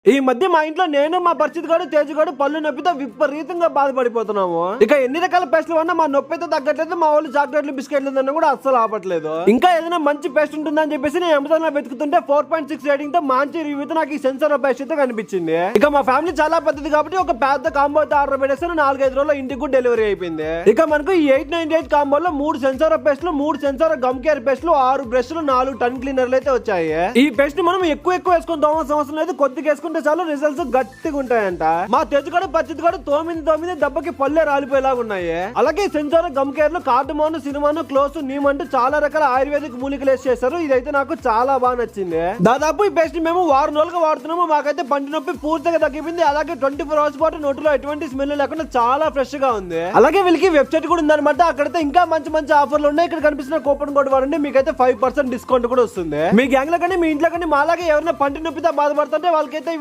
ఈ మధ్య మా ఇంట్లో నేను మా పరిస్థితి గారు తేజు గారు పళ్ళు నొప్పితో విపరీతంగా బాధపడిపోతున్నాము. ఇక ఎన్ని రకాల పేస్ట్లు ఉన్నా మా నొప్పి అయితే తగ్గట్లేదు. మా వాళ్ళు చాక్లెట్లు బిస్కెట్లు తిన్నా కూడా అస్సలు ఆపట్లేదు. ఇంకా ఏదైనా మంచి పేస్ట్ ఉంటుందని చెప్పేసి నేను అమెజాన్ లో వెతుకుతుంటే 4.6 రేటింగ్ తో మంచి రివ్యూతో నాకు ఈ సెన్సార్ పేస్ట్ అయితే కనిపించింది. ఇక మా ఫ్యామిలీ చాలా పెద్దది కాబట్టి ఒక పెద్ద కాంబో అయితే ఆర్డర్ పెట్టేస్తే 4-5 రోజుల్లో ఇంటికి కూడా డెలివరీ అయిపోయింది. ఇక మనకు ఈ 898 కాంబోలో 3 సెన్సార్ పేస్ట్లు, 3 సెన్సార్ గమ్ కేర్ పేస్ట్లు, 6 బ్రష్లు, 4 టన్ క్లీనర్లు అయితే వచ్చాయి. ఈ పేస్ట్ మనం ఎక్కువ వేసుకుని తోమాల్సిన అవసరం లేదు. కొద్దిగా వేసుకుంటే చాలు రిజల్ట్స్ గట్టిగా ఉంటాయంట. మా తెచ్చుగడ పచ్చిగడ తోమింది దెబ్బకి పల్లె రాలిపోయేలాగా ఉన్నాయి. అలాగే సెన్సార్ గమ్ కేర్ లో కార్డమోన్, సినిమాను, క్లోజ్, నీమ్ అంటూ చాలా రకాల ఆయుర్వేదిక్ మూలికలు వేసి చేశారు. ఇదైతే నాకు చాలా బాగా నచ్చింది. దాదాపు ఈ పేస్ట్ మేము 6 రోజులుగా వాడుతున్నాము. మాకైతే పంటి నొప్పి పూర్తిగా తగ్గిపోయింది. అలాగే 24 అవర్స్ పాటు నోటిలో ఎటువంటి స్మెల్ లేకుండా చాలా ఫ్రెష్ గా ఉంది. అలాగే వీళ్ళకి వెబ్సైట్ కూడా ఉందన్నమాట. అక్కడైతే ఇంకా మంచి మంచి ఆఫర్లు ఉన్నాయి. ఇక్కడ కనిపిస్తున్న కూపన్ కోడ్ వాడండి, మీకైతే 5% డిస్కౌంట్ కూడా వస్తుంది. మీ గ్యాంగ్ లో కానీ మీ ఇంట్లో కానీ మాలాగే ఎవరైనా పంటి నొప్పితో బాధపడుతుంటే వాళ్ళకైతే